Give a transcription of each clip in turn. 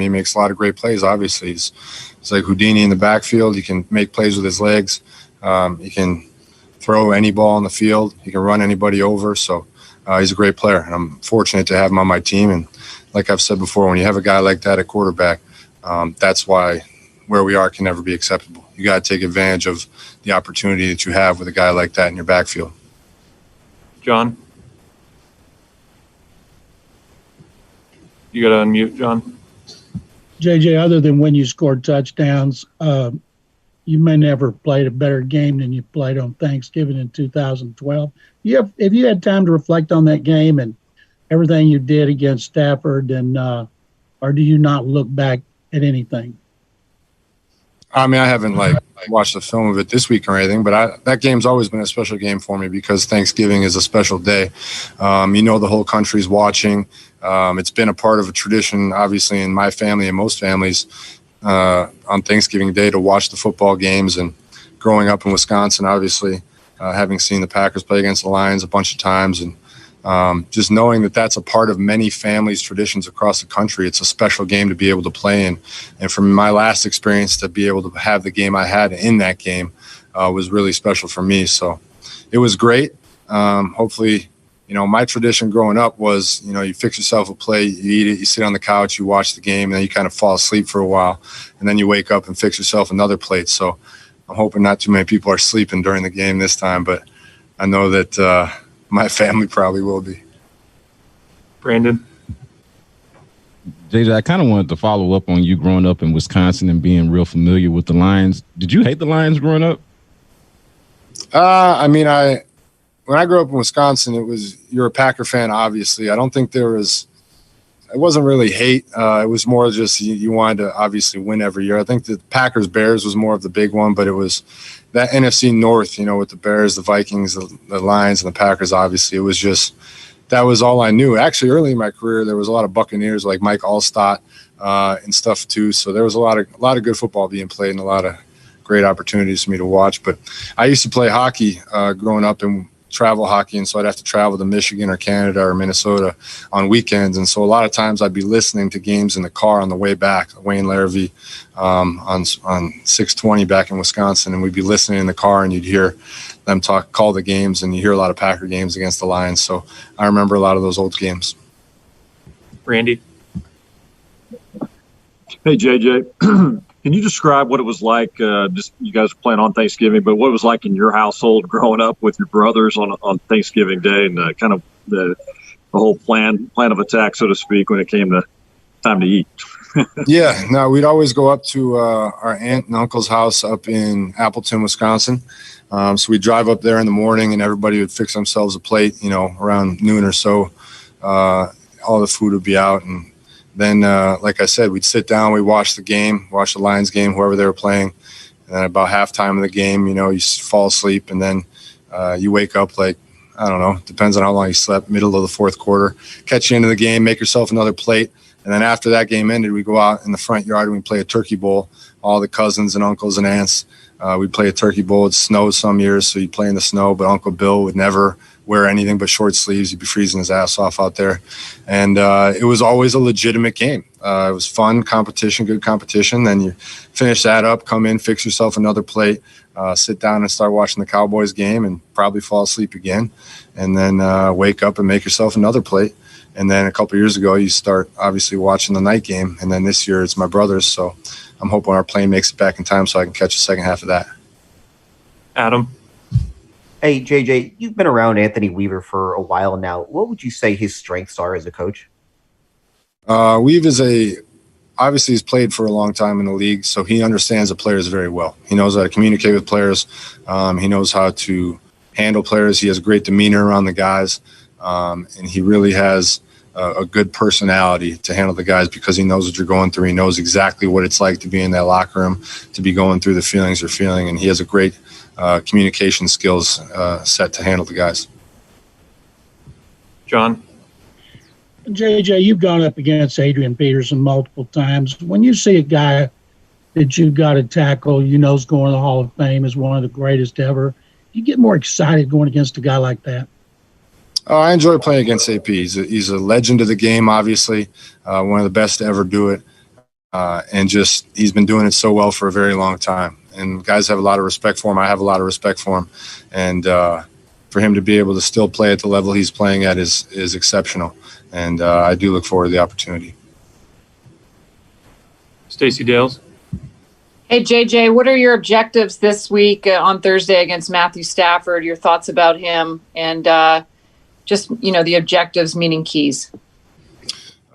He makes a lot of great plays, obviously. He's like Houdini in the backfield. He can make plays with his legs. He can throw any ball on the field. He can run anybody over. So he's a great player, and I'm fortunate to have him on my team. And like I've said before, when you have a guy like that at quarterback, that's why where we are can never be acceptable. You got to take advantage of the opportunity that you have with a guy like that in your backfield. John? You got to unmute, John. JJ, other than when you scored touchdowns, you may never played a better game than you played on Thanksgiving in 2012. Have you had time to reflect on that game and everything you did against Stafford, and or do you not look back at anything? I mean, I haven't watched the film of it this week or anything, but that game's always been a special game for me because Thanksgiving is a special day. The whole country's watching. It's been a part of a tradition, obviously, in my family and most families on Thanksgiving Day to watch the football games. And growing up in Wisconsin, obviously, having seen the Packers play against the Lions a bunch of times, and just knowing that that's a part of many families' traditions across the country. It's a special game to be able to play in. And from my last experience, to be able to have the game I had in that game was really special for me. So it was great. Hopefully, my tradition growing up was, you fix yourself a plate, you eat it, you sit on the couch, you watch the game, and then you kind of fall asleep for a while. And then you wake up and fix yourself another plate. So I'm hoping not too many people are sleeping during the game this time, but I know that my family probably will be. Brandon? JJ, I kind of wanted to follow up on you growing up in Wisconsin and being real familiar with the Lions. Did you hate the Lions growing up? When I grew up in Wisconsin, you're a Packer fan, obviously. I don't think it wasn't really hate. It was more just you wanted to obviously win every year. I think the Packers-Bears was more of the big one, but it was that NFC North, with the Bears, the Vikings, the Lions, and the Packers, obviously. It was just that was all I knew. Actually, early in my career, there was a lot of Buccaneers like Mike Allstott and stuff too. So there was a lot of good football being played and a lot of great opportunities for me to watch. But I used to play hockey growing up and travel hockey, and so I'd have to travel to Michigan or Canada or Minnesota on weekends, and so a lot of times I'd be listening to games in the car on the way back. Wayne Larrivee on 620 back in Wisconsin, and we'd be listening in the car, and you'd hear them call the games, and you hear a lot of Packer games against the Lions. So I remember a lot of those old games. Randy? Hey, JJ. Can you describe what it was like, just you guys were playing on Thanksgiving, but what it was like in your household growing up with your brothers on Thanksgiving Day, and kind of the whole plan of attack, so to speak, when it came to time to eat? Yeah, no, we'd always go up to our aunt and uncle's house up in Appleton, Wisconsin. So we'd drive up there in the morning, and everybody would fix themselves a plate, around noon or so. All the food would be out, and then, like I said, we'd sit down, we'd watch the Lions game, whoever they were playing. And then about halftime of the game, you fall asleep, and then you wake up depends on how long you slept, middle of the fourth quarter, catch you into the game, make yourself another plate. And then after that game ended, we go out in the front yard and we play a turkey bowl. All the cousins and uncles and aunts, we'd play a turkey bowl. It snowed some years, so you'd play in the snow, but Uncle Bill would never wear anything but short sleeves. He'd be freezing his ass off out there. And it was always a legitimate game. It was fun competition, good competition. Then you finish that up, come in, fix yourself another plate, sit down and start watching the Cowboys game and probably fall asleep again. And then wake up and make yourself another plate. And then a couple of years ago, you start obviously watching the night game. And then this year it's my brother's. So I'm hoping our plane makes it back in time so I can catch the second half of that. Adam? Hey, JJ, you've been around Anthony Weaver for a while now. What would you say his strengths are as a coach? Weave obviously he's played for a long time in the league, so he understands the players very well. He knows how to communicate with players. He knows how to handle players. He has great demeanor around the guys, and he really has a good personality to handle the guys because he knows what you're going through. He knows exactly what it's like to be in that locker room, to be going through the feelings you're feeling, and he has a great communication skills set to handle the guys. John? JJ, you've gone up against Adrian Peterson multiple times. When you see a guy that you've got to tackle, is going to the Hall of Fame, is one of the greatest ever, you get more excited going against a guy like that? I enjoy playing against AP. He's a legend of the game, obviously, one of the best to ever do it. and just he's been doing it so well for a very long time. And guys have a lot of respect for him. I have a lot of respect for him, and for him to be able to still play at the level he's playing at is exceptional. And I do look forward to the opportunity. Stacey Dales. Hey, JJ, what are your objectives this week on Thursday against Matthew Stafford? Your thoughts about him and just, the objectives meaning keys.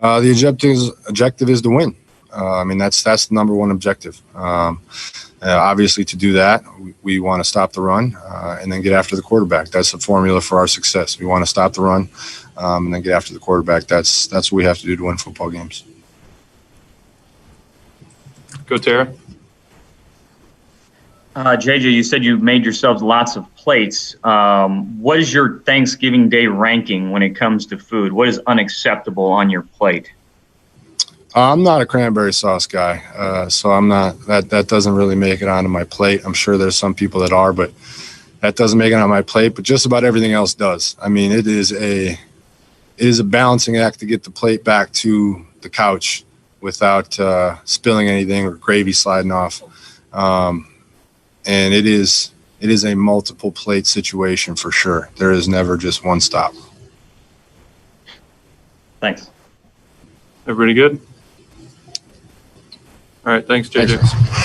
The objective is to win. That's the number one objective. Obviously, to do that, we want to stop the run and then get after the quarterback. That's the formula for our success. We want to stop the run and then get after the quarterback. That's what we have to do to win football games. Go, Tara. JJ, you said you made yourselves lots of plates. What is your Thanksgiving Day ranking when it comes to food? What is unacceptable on your plate? I'm not a cranberry sauce guy, so I'm not. That doesn't really make it onto my plate. I'm sure there's some people that are, but that doesn't make it on my plate. But just about everything else does. It is a balancing act to get the plate back to the couch without spilling anything or gravy sliding off. And it is a multiple plate situation for sure. There is never just one stop. Thanks. Everybody good? All right. Thanks, JJ. Thanks.